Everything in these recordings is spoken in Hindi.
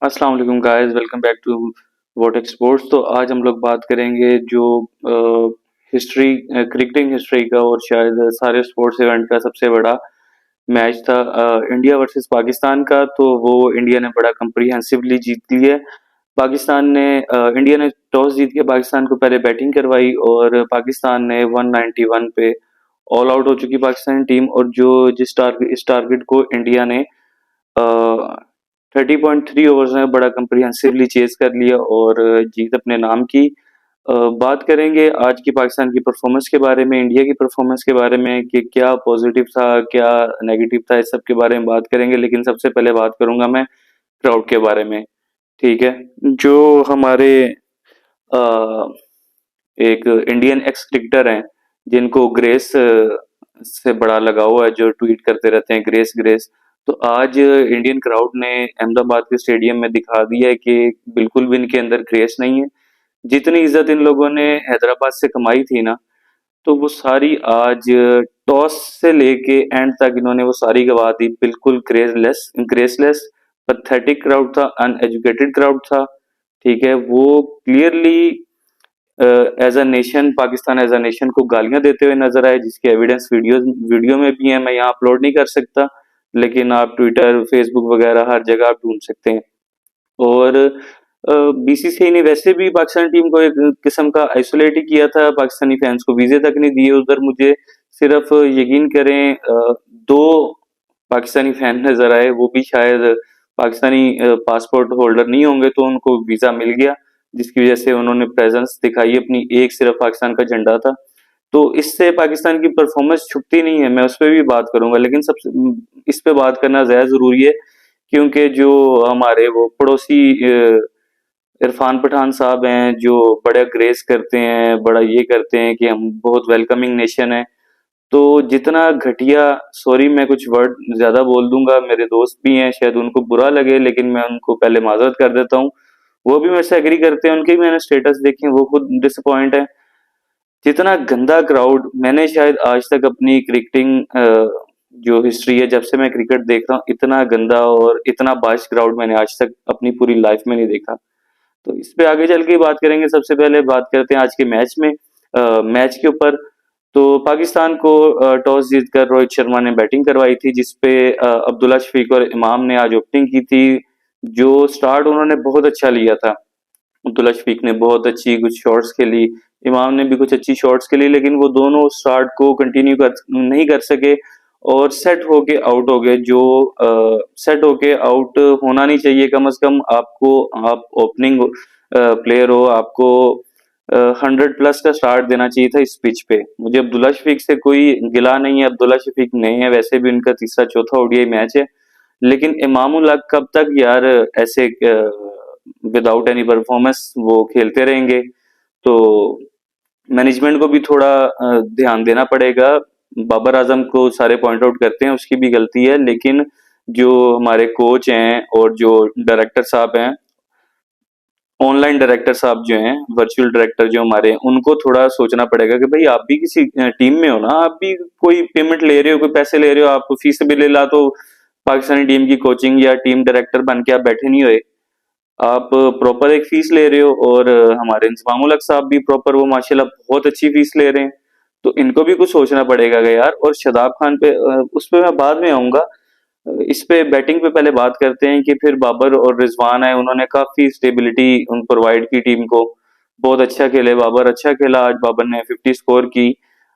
अस्सलाम वालेकुम guys, welcome back to Votech sports. तो आज हम लोग बात करेंगे जो हिस्ट्री क्रिकेटिंग हिस्ट्री का और शायद सारे स्पोर्ट्स इवेंट का सबसे बड़ा मैच था इंडिया वर्सेस पाकिस्तान का। तो वो इंडिया ने बड़ा कम्प्रीहेंसिवली जीत ली है। इंडिया ने टॉस जीत के पाकिस्तान को पहले बैटिंग करवाई और पाकिस्तान ने 191 पे ऑल आउट हो चुकी पाकिस्तानी टीम। और जो इस टारगेट को इंडिया ने 30.3 ओवर्स में बड़ा कम्प्रीहेंसिवली चेज कर लिया और जीत अपने नाम की। बात करेंगे आज की पाकिस्तान की परफॉर्मेंस के बारे में, इंडिया की परफॉर्मेंस के बारे में कि क्या पॉजिटिव था, क्या नेगेटिव था, इस सब के बारे में बात करेंगे। लेकिन सबसे पहले बात करूंगा मैं क्राउड के बारे में। ठीक है, जो हमारे अ, एक इंडियन एक्स क्रिकेटर हैं जिनको ग्रेस से बड़ा लगाव है, जो ट्वीट करते रहते हैं ग्रेस ग्रेस। तो आज इंडियन क्राउड ने अहमदाबाद के स्टेडियम में दिखा दिया है कि बिल्कुल भी इनके अंदर ग्रेस नहीं है। जितनी इज्जत इन लोगों ने हैदराबाद से कमाई थी ना, तो वो सारी आज टॉस से लेके एंड तक इन्होंने वो सारी गवा दी। बिल्कुल ग्रेसलेस ग्रेसलेस पथेटिक क्राउड था, अनएजुकेटेड क्राउड था। ठीक है, वो clearly as a nation, Pakistan as a nation को गालियां देते हुए नजर आए, जिसके एविडेंस वीडियो में भी है। मैं यहाँ अपलोड नहीं कर सकता, लेकिन आप ट्विटर, फेसबुक वगैरह हर जगह आप ढूंढ सकते हैं। और बीसीसीआई ने वैसे भी पाकिस्तान टीम को एक किस्म का आइसोलेट ही किया था, पाकिस्तानी फैंस को वीजे तक नहीं दिए उधर। मुझे सिर्फ यकीन करें, दो पाकिस्तानी फैन नजर आए, वो भी शायद पाकिस्तानी पासपोर्ट होल्डर नहीं होंगे, तो उनको वीजा मिल गया, जिसकी वजह से उन्होंने प्रेजेंस दिखाई अपनी। एक सिर्फ पाकिस्तान का झंडा था। तो इससे पाकिस्तान की परफॉर्मेंस छुपती नहीं है, मैं उस पर भी बात करूंगा। लेकिन सबसे इस पे बात करना ज्यादा जरूरी है, क्योंकि जो हमारे वो पड़ोसी इरफान पठान साहब हैं, जो बड़ा ग्रेस करते हैं, बड़ा ये करते हैं कि हम बहुत वेलकमिंग नेशन है। तो जितना घटिया, सॉरी मैं कुछ वर्ड ज्यादा बोल दूंगा, मेरे दोस्त भी हैं, शायद उनको बुरा लगे, लेकिन मैं उनको पहले माजरत कर देता हूँ। वो भी मेरे से एग्री करते हैं, उनके भी मैंने स्टेटस देखे हैं, वो खुद डिसअपॉइंट है। जितना गंदा क्राउड मैंने शायद आज तक अपनी क्रिकेटिंग जो हिस्ट्री है, जब से मैं क्रिकेट देख रहा हूँ, इतना गंदा और इतना बाइस क्राउड मैंने आज तक अपनी पूरी लाइफ में नहीं देखा। तो इस पे आगे चल के बात करेंगे। सबसे पहले बात करते हैं आज के मैच में, मैच के ऊपर। तो पाकिस्तान को टॉस जीतकर रोहित शर्मा ने बैटिंग करवाई थी, जिसपे अब्दुल्ला शफीक और इमाम ने आज ओपनिंग की थी। जो स्टार्ट उन्होंने बहुत अच्छा लिया था। अब्दुल्ला शफीक ने बहुत अच्छी कुछ शॉट्स खेली, इमाम ने भी कुछ अच्छी शॉट्स खेली, लेकिन वो दोनों स्टार्ट को कंटिन्यू नहीं कर सके और सेट होके आउट हो गए। जो सेट होके आउट होना नहीं चाहिए, कम से कम आपको, आप ओपनिंग प्लेयर हो, आपको 100+ का स्टार्ट देना चाहिए था इस पिच पे। मुझे अब्दुल्ला शफीक से कोई गिला नहीं है, अब्दुल्ला शफीक नए हैं, वैसे भी उनका तीसरा चौथा ओडीआई मैच है। लेकिन इमामुल हक कब तक यार ऐसे विदाउट एनी परफॉर्मेंस वो खेलते रहेंगे? तो मैनेजमेंट को भी थोड़ा ध्यान देना पड़ेगा। बाबर आजम को सारे पॉइंट आउट करते हैं, उसकी भी गलती है, लेकिन जो हमारे कोच हैं और जो डायरेक्टर साहब हैं, ऑनलाइन डायरेक्टर साहब जो हैं, वर्चुअल डायरेक्टर जो हमारे हैं, उनको थोड़ा सोचना पड़ेगा कि भाई आप भी किसी टीम में हो ना, आप भी कोई पेमेंट ले रहे हो, कोई पैसे ले रहे हो, आप फीस भी ले ला, तो पाकिस्तानी टीम की कोचिंग या टीम डायरेक्टर बन के आप बैठे नहीं हुए। आप प्रॉपर एक फीस ले रहे हो, और हमारे इंजमामुल हक साहब भी प्रॉपर, वो माशाल्लाह बहुत अच्छी फीस ले रहे हैं। तो इनको भी कुछ सोचना पड़ेगा यार। और शादाब खान पे, उस पे मैं बाद में आऊंगा। इस पे बैटिंग पे पहले बात करते हैं कि फिर बाबर और रिजवान है, उन्होंने काफी स्टेबिलिटी प्रोवाइड की टीम को। बहुत अच्छा खेले बाबर, अच्छा खेला आज। बाबर ने 50 स्कोर की।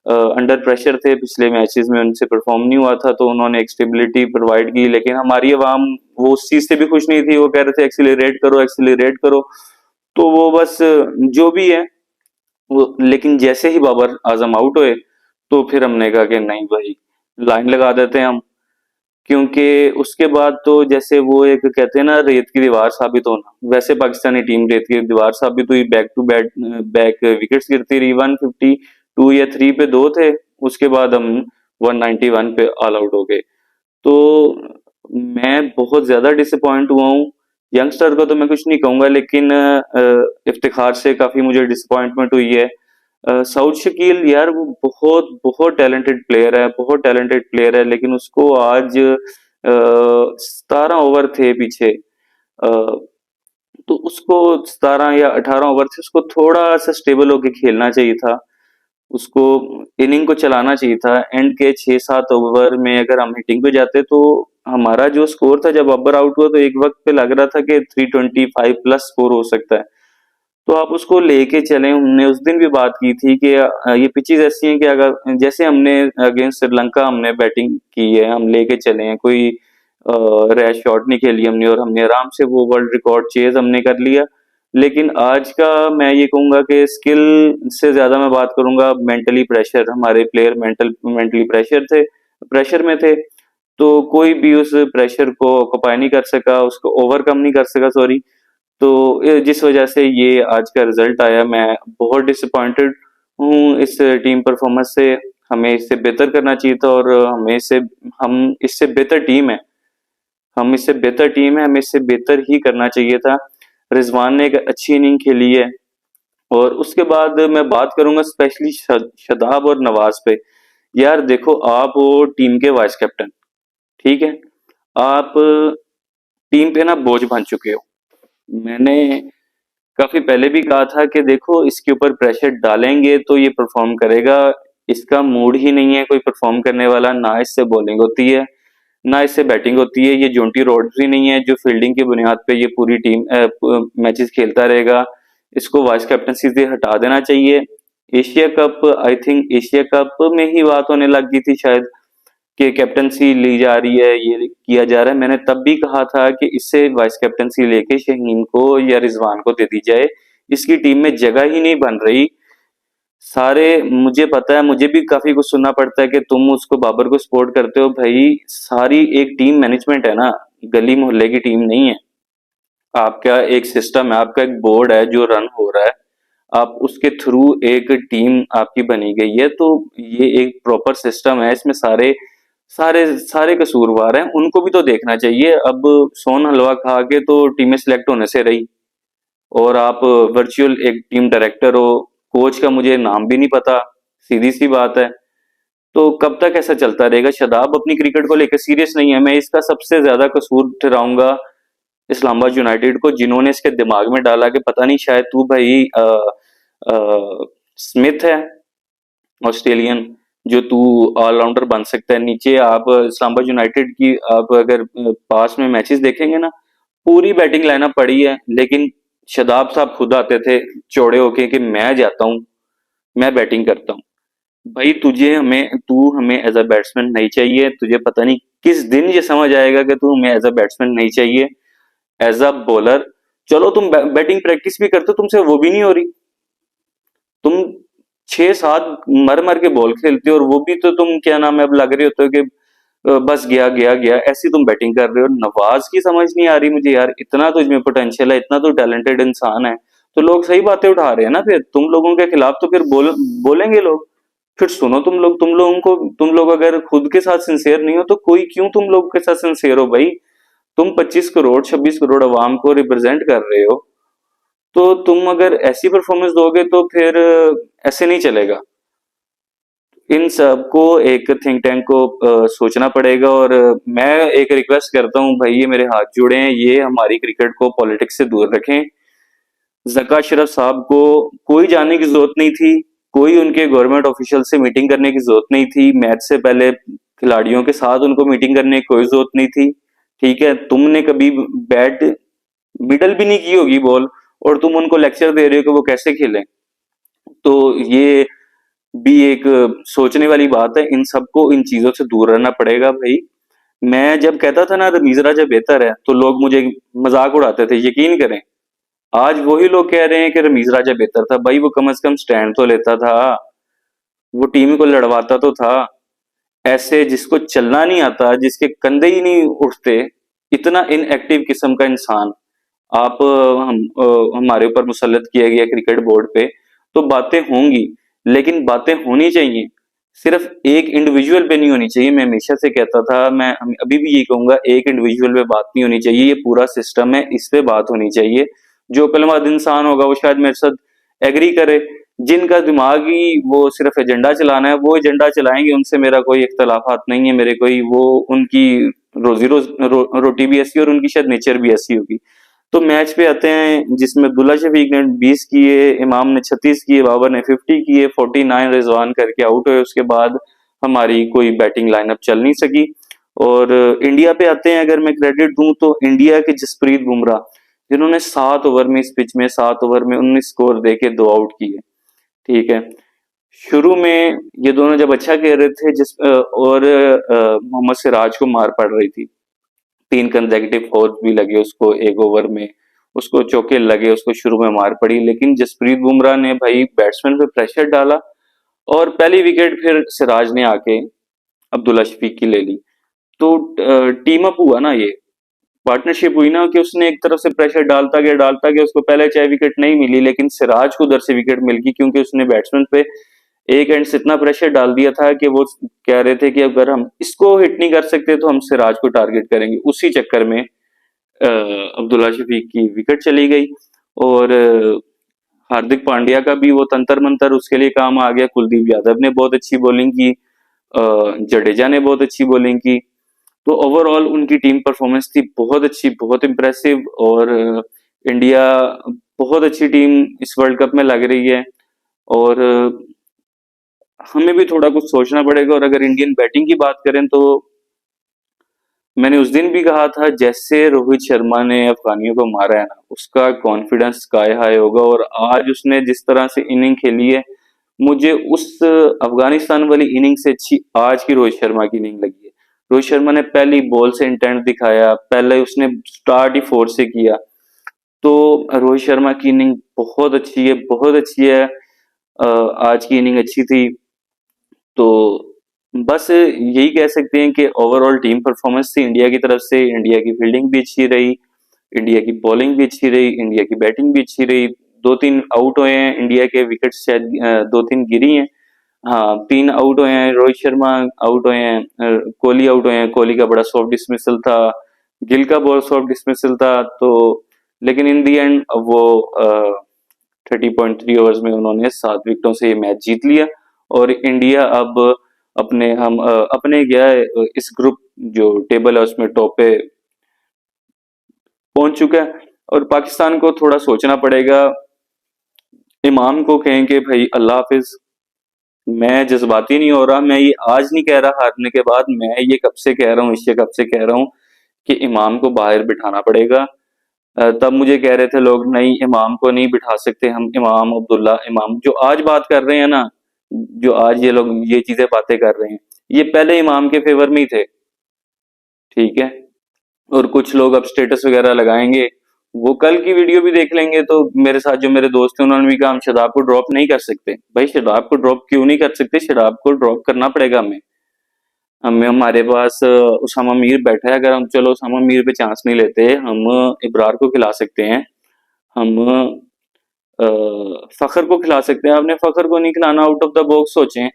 अंडर प्रेशर थे पिछले मैचेस में, उनसे परफॉर्म नहीं हुआ था, तो उन्होंने एक स्टेबिलिटी प्रोवाइड की। लेकिन हमारी अवाम वो उस चीज से भी खुश नहीं थी, वो कह रहे थे एक्सीलरेट करो, एक्सीलरेट करो। तो वो बस जो भी है वो, लेकिन जैसे ही बाबर आजम आउट हुए, तो फिर हमने कहा कि नहीं भाई, लाइन लगा देते हैं हम। क्योंकि उसके बाद तो जैसे वो एक कहते हैं ना, रेत की दीवार साबित होना, वैसे पाकिस्तानी टीम रेत की दीवार साबित हुई। बैक टू बैक विकेट्स गिरती रही। 152 या 3 पे दो थे, उसके बाद हम 191 पे ऑल आउट हो गए। तो मैं बहुत ज्यादा डिसअपॉइंट हुआ हूँ। यंगस्टर को तो मैं कुछ नहीं कहूंगा, लेकिन इफ्तिखार से काफी मुझे डिसअपॉइंटमेंट हुई है। सऊद शकील यार, वो बहुत बहुत टैलेंटेड प्लेयर है, बहुत टैलेंटेड प्लेयर है, लेकिन उसको आज 17 ओवर थे पीछे, तो उसको 17 या 18 ओवर से उसको थोड़ा-सा स्टेबल होके खेलना चाहिए था। उसको इनिंग को चलाना चाहिए था। एंड के 6-7 ओवर में अगर हम हिटिंग पे जाते तो हमारा जो स्कोर था जब अकबर आउट हुआ तो एक वक़्त पे लग रहा था कि 325 प्लस स्कोर हो सकता है। तो आप उसको लेके चलें, हमने उस दिन भी बात की थी कि ये पिचेज़ ऐसी हैं कि अगर जैसे हमने अगेंस्ट श्रीलंका हमने बैटिंग की है, हम लेके चले हैं, कोई रैश शॉट नहीं खेली हमने और हमने आराम से वो वर्ल्ड रिकॉर्ड चेज़ हमने कर लिया। लेकिन आज का मैं ये कहूँगा कि स्किल से ज़्यादा मैं बात करूँगा मेंटली प्रेशर, हमारे प्लेयर मेंटली प्रेशर में थे, तो कोई भी उस प्रेशर को ऑक्यूपाई नहीं कर सका, उसको ओवरकम नहीं कर सका, सॉरी। तो जिस वजह से ये आज का रिजल्ट आया, मैं बहुत डिसअपॉइंटेड हूँ इस टीम परफॉर्मेंस से। हमें इससे बेहतर करना चाहिए था और हम इससे बेहतर टीम है, हमें इससे बेहतर ही करना चाहिए था। रिजवान ने एक अच्छी इनिंग खेली है और उसके बाद मैं बात करूंगा स्पेशली शदाब और नवाज पे। यार देखो, आप हो टीम के वाइस कैप्टन, ठीक है, आप टीम पे ना बोझ बन चुके हो। मैंने काफी पहले भी कहा था कि देखो, इसके ऊपर प्रेशर डालेंगे तो ये परफॉर्म करेगा। इसका मूड ही नहीं है कोई परफॉर्म करने वाला, ना इससे बॉलिंग होती है ना इससे बैटिंग होती है। ये जोंटी रोड्स भी नहीं है जो फील्डिंग की बुनियाद पे ये पूरी टीम मैचेस खेलता रहेगा। इसको वाइस कैप्टनसी से हटा देना चाहिए। Asia cup, I think Asia cup में ही बात होने लग गई थी शायद कि कैप्टनसी ली जा रही है, ये किया जा रहा है। मैंने तब भी कहा था कि इससे वाइस कैप्टनसी लेके शहीन को या रिजवान को दे दी जाए। इसकी टीम में जगह ही नहीं बन रही। सारे, मुझे पता है, मुझे भी काफी कुछ सुनना पड़ता है कि तुम उसको बाबर को सपोर्ट करते हो। भाई, सारी एक टीम मैनेजमेंट है ना, गली मोहल्ले की टीम नहीं है। आपका एक सिस्टम है, आपका एक बोर्ड है जो रन हो रहा है, आप उसके थ्रू एक टीम आपकी बनी गई है। तो ये एक प्रॉपर सिस्टम है, इसमें सारे सारे सारे कसूरवार हैं, उनको भी तो देखना चाहिए। अब सोन हलवा खा के तो टीमें सिलेक्ट होने से रही और आप वर्चुअल एक टीम डायरेक्टर हो, कोच का मुझे नाम भी नहीं पता, सीधी सी बात है। तो कब तक ऐसा चलता रहेगा? शदाब अपनी क्रिकेट को लेकर सीरियस नहीं है। मैं इसका सबसे ज्यादा कसूर ठहराऊंगा इस्लामाबाद यूनाइटेड को, जिन्होंने इसके दिमाग में डाला कि पता नहीं, शायद तू भाई स्मिथ है ऑस्ट्रेलियन, जो तू ऑलराउंडर बन सकता है। नीचे आप इस्लामाबाद यूनाइटेड की आप अगर पास में मैचेस देखेंगे ना, पूरी बैटिंग लाइनअप पड़ी है, लेकिन शदाब साहब खुद आते थे चौड़े होके कि मैं जाता हूँ, मैं बैटिंग करता हूँ। भाई, तू हमें एज अ बैट्समैन नहीं चाहिए। तुझे पता नहीं किस दिन ये समझ आएगा कि तू हमें एज अ बैट्समैन नहीं चाहिए। एज अ बॉलर, चलो तुम बैटिंग प्रैक्टिस भी करते हो, तुमसे वो भी नहीं हो रही। तुम 6-7 मर मर के बॉल खेलते हो और वो भी तो तुम क्या नाम है, अब लग रहे होते हो कि बस गया गया गया, ऐसी तुम बैटिंग कर रहे हो। नवाज की समझ नहीं आ रही मुझे यार, इतना तो इसमें पोटेंशियल है, इतना तो टैलेंटेड इंसान है। तो लोग सही बातें उठा रहे हैं ना, फिर तुम लोगों के खिलाफ तो फिर बोलेंगे लोग। फिर सुनो, तुम लोग अगर खुद के साथ सिंसियर नहीं हो तो कोई क्यों तुम लोग के साथ सिंसियर हो भाई? तुम 25 करोड़ 26 करोड़ अवाम को रिप्रेजेंट कर रहे हो, तो तुम अगर ऐसी परफॉर्मेंस दोगे तो फिर ऐसे नहीं चलेगा। इन सबको एक थिंक टैंक को सोचना पड़ेगा। और मैं एक रिक्वेस्ट करता हूँ भाई, ये मेरे हाथ जुड़े हैं, ये हमारी क्रिकेट को पॉलिटिक्स से दूर रखें। जका अशरफ साहब को कोई जानने की जरूरत नहीं थी, कोई उनके गवर्नमेंट ऑफिशियल से मीटिंग करने की जरूरत नहीं थी, मैच से पहले खिलाड़ियों के साथ उनको मीटिंग करने की कोई जरूरत नहीं थी। ठीक है, तुमने कभी बैट मिडल भी नहीं की होगी बॉल, और तुम उनको लेक्चर दे रहे हो कि वो कैसे खेलें। तो ये भी एक सोचने वाली बात है। इन सबको इन चीजों से दूर रहना पड़ेगा भाई। मैं जब कहता था ना रमीज राजा बेहतर है, तो लोग मुझे मजाक उड़ाते थे। यकीन करें, आज वही लोग कह रहे हैं कि रमीज राजा बेहतर था। भाई, वो कम से कम स्टैंड तो लेता था, वो टीम को लड़वाता तो था। ऐसे जिसको चलना नहीं आता, जिसके कंधे ही नहीं उठते, इतना इनएक्टिव किस्म का इंसान आप हमारे ऊपर मुसल्लत किया गया क्रिकेट बोर्ड पे। तो बातें होंगी, लेकिन बातें होनी चाहिए, सिर्फ एक इंडिविजुअल पे नहीं होनी चाहिए। मैं हमेशा से कहता था, मैं अभी भी ये कहूंगा, एक इंडिविजुअल पे बात नहीं होनी चाहिए, ये पूरा सिस्टम है, इस पे बात होनी चाहिए। जो अक्लमंद इंसान होगा वो शायद मेरे साथ एग्री करे। जिनका दिमाग ही वो सिर्फ एजेंडा चलाना है, वो एजेंडा चलाएंगे, उनसे मेरा कोई इख्तलाफात नहीं है। मेरे कोई वो, उनकी रोजी रोटी भी ऐसी और उनकी शायद नेचर भी ऐसी होगी। तो मैच पे आते हैं जिसमें अब्दुल्ला शफीक ने 20 किए, इमाम ने 36 किए, बाबर ने 50 किए, 49 रिजवान करके आउट हुए। उसके बाद हमारी कोई बैटिंग लाइनअप चल नहीं सकी। और इंडिया पे आते हैं, अगर मैं क्रेडिट दूं तो इंडिया के जसप्रीत बुमराह, जिन्होंने 7 ओवर में, इस पिच में 7 ओवर में 19 स्कोर देके 2 आउट किए। ठीक है, शुरू में ये दोनों जब अच्छा खेल रहे थे और मोहम्मद सिराज को मार पड़ रही थी, 3 कंसेक्यूटिव फोर्स भी लगे उसको एक ओवर में, उसको चौके लगे, उसको शुरू में मार पड़ी। लेकिन जसप्रीत बुमराह ने भाई बैट्समैन पे प्रेशर डाला और पहली विकेट फिर सिराज ने आके अब्दुल्ला शफीक की ले ली। तो टीम अप हुआ ना, ये पार्टनरशिप हुई ना, कि उसने एक तरफ से प्रेशर डालता गया, उसको पहले चाहे विकेट नहीं मिली लेकिन सिराज को उधर से विकेट मिल गई, क्योंकि उसने बैट्समैन पे एक एंड से इतना प्रेशर डाल दिया था कि वो कह रहे थे कि अगर हम इसको हिट नहीं कर सकते तो हम सिराज को टारगेट करेंगे। उसी चक्कर में अब्दुल्ला शफीक की विकेट चली गई और हार्दिक पांड्या का भी वो तंत्र मंतर उसके लिए काम आ गया। कुलदीप यादव ने बहुत अच्छी बॉलिंग की, जडेजा ने बहुत अच्छी बॉलिंग की। तो ओवरऑल उनकी टीम परफॉर्मेंस थी बहुत अच्छी, बहुत इंप्रेसिव। और इंडिया बहुत अच्छी टीम इस वर्ल्ड कप में लग रही है और हमें भी थोड़ा कुछ सोचना पड़ेगा। और अगर इंडियन बैटिंग की बात करें तो मैंने उस दिन भी कहा था, जैसे रोहित शर्मा ने अफगानियों को मारा है ना, उसका कॉन्फिडेंस स्काई हाई होगा। और आज उसने जिस तरह से इनिंग खेली है, मुझे उस अफगानिस्तान वाली इनिंग से अच्छी आज की रोहित शर्मा की इनिंग लगी है। रोहित शर्मा ने पहली बॉल से इंटेंट दिखाया, पहले उसने स्टार्ट ही 4 से किया। तो रोहित शर्मा की इनिंग बहुत अच्छी है, बहुत अच्छी है। आज की इनिंग अच्छी थी। तो बस यही कह सकते हैं कि ओवरऑल टीम परफॉर्मेंस थी इंडिया की तरफ से। इंडिया की फील्डिंग भी अच्छी रही, इंडिया की बॉलिंग भी अच्छी रही, इंडिया की बैटिंग भी अच्छी रही। 2-3 आउट हुए हैं इंडिया के, विकेट शायद 2-3 गिरी हैं। हाँ, 3 आउट हुए हैं, रोहित शर्मा आउट हुए हैं, कोहली आउट हुए हैं। कोहली का बड़ा सॉफ्ट डिसमिसल था, गिल का बहुत सॉफ्ट डिसमिसल था। तो लेकिन इन दी एंड वो 30.3 ओवर्स में उन्होंने 7 विकेटों से ये मैच जीत लिया। और इंडिया अब अपने गया है, इस ग्रुप जो टेबल है उसमें टॉप पे पहुंच चुका है। और पाकिस्तान को थोड़ा सोचना पड़ेगा। इमाम को कहें कि भाई अल्लाह हाफिज। मैं जज्बाती नहीं हो रहा, मैं ये आज नहीं कह रहा हारने के बाद, मैं ये कब से कह रहा हूँ, इससे कब से कह रहा हूँ कि इमाम को बाहर बिठाना पड़ेगा। तब मुझे कह रहे थे लोग, नहीं इमाम को नहीं बिठा सकते हम, इमाम अब्दुल्ला, इमाम जो आज बात कर रहे हैं ना, जो आज ये लोग ये चीजें बातें कर रहे हैं, ये पहले इमाम के फेवर में ही थे। ठीक है, और कुछ लोग अब स्टेटस वगैरह लगाएंगे, वो कल की वीडियो भी देख लेंगे। तो मेरे साथ जो मेरे दोस्त हैं उन्होंने भी कहा हम शदाब को ड्रॉप नहीं कर सकते। भाई शदाब को ड्रॉप क्यों नहीं कर सकते? शदाब को ड्रॉप करना पड़ेगा हमें। हमारे पास उसामा मीर बैठा है, अगर हम चलो उसामा मीर पे चांस नहीं लेते, हम इब्रार को खिला सकते हैं, हम फखर को खिला सकते हैं। आपने फखर को नहीं खिलाना, आउट ऑफ द बॉक्स सोचें,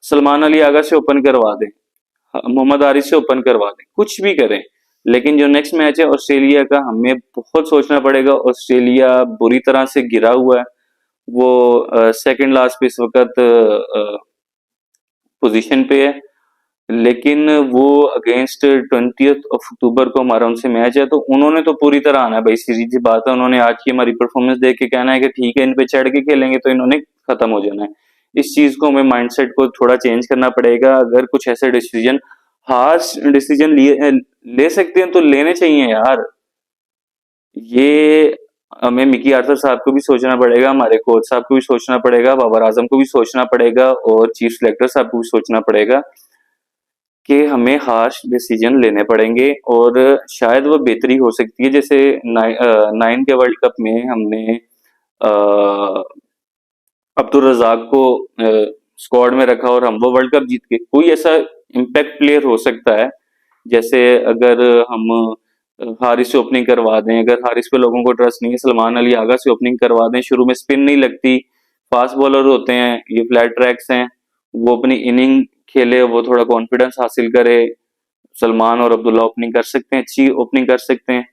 सलमान अली आगा से ओपन करवा दें, मोहम्मद आरिफ से ओपन करवा दें, कुछ भी करें। लेकिन जो नेक्स्ट मैच है ऑस्ट्रेलिया का, हमें बहुत सोचना पड़ेगा। ऑस्ट्रेलिया बुरी तरह से गिरा हुआ है, वो सेकंड लास्ट पे इस वक्त पोजीशन पे है। लेकिन वो अगेंस्ट 20th अक्टूबर को हमारा उनसे मैच है, तो उन्होंने तो पूरी तरह आना है भाई, सीधी सी बात है। उन्होंने आज की हमारी परफॉर्मेंस देख के कहना है कि ठीक है इन पे चढ़ के खेलेंगे, तो इन्होंने खत्म हो जाना है। इस चीज को हमें माइंडसेट को थोड़ा चेंज करना पड़ेगा। अगर कुछ ऐसे डिसीजन, हार्श डिसीजन ले सकते हैं तो लेने चाहिए यार। ये हमें मिकी आर्थर साहब को भी सोचना पड़ेगा, हमारे कोच साहब को भी सोचना पड़ेगा, बाबर आजम को भी सोचना पड़ेगा और चीफ सिलेक्टर साहब को भी सोचना पड़ेगा कि हमें हार्श डिसीजन लेने पड़ेंगे। और शायद वो बेहतरी हो सकती है, जैसे 9 के वर्ल्ड कप में हमने अब्दुल रजाक को स्क्वाड में रखा और हम वो वर्ल्ड कप जीत गए। कोई ऐसा इम्पैक्ट प्लेयर हो सकता है, जैसे अगर हम हारिस से ओपनिंग करवा दें, अगर हारिस पे लोगों को ट्रस्ट नहीं है, सलमान अली आगा से ओपनिंग करवा दें, शुरू में स्पिन नहीं लगती, फास्ट बॉलर होते हैं, ये फ्लैट ट्रैक्स हैं, वो अपनी इनिंग खेले, वो थोड़ा कॉन्फिडेंस हासिल करे। सलमान और अब्दुल्ला ओपनिंग कर सकते हैं, अच्छी ओपनिंग कर सकते हैं।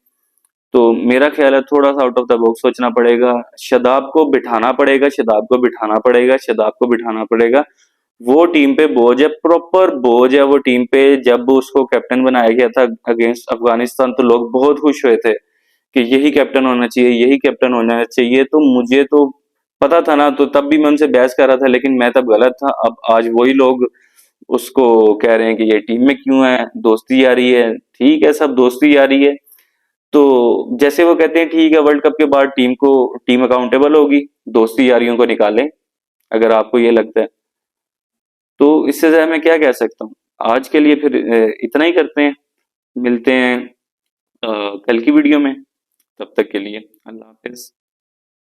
तो मेरा ख्याल है थोड़ा सा आउट ऑफ द बॉक्स सोचना पड़ेगा, शदाब को बिठाना पड़ेगा, शदाब को बिठाना पड़ेगा, शदाब को बिठाना पड़ेगा। वो टीम पे बोझ है, प्रॉपर बोझ है वो टीम पे। जब उसको कैप्टन बनाया गया था अगेंस्ट अफगानिस्तान, तो लोग बहुत खुश हुए थे कि यही कैप्टन होना चाहिए, यही कैप्टन होना चाहिए। तो मुझे तो पता था ना, तो तब भी मैं उनसे बहस कर रहा था, लेकिन मैं तब गलत था। अब आज वही लोग उसको कह रहे हैं कि ये टीम में क्यों है, दोस्ती यारी है। ठीक है, सब दोस्ती यारी है। तो जैसे वो कहते हैं ठीक है, वर्ल्ड कप के बाद टीम अकाउंटेबल होगी, दोस्ती यारियों को निकालें, अगर आपको ये लगता है। तो इससे ज्यादा मैं क्या कह सकता हूँ। आज के लिए फिर इतना ही करते हैं। मिलते हैं कल की वीडियो में। तब तक के लिए अल्लाह हाफिज।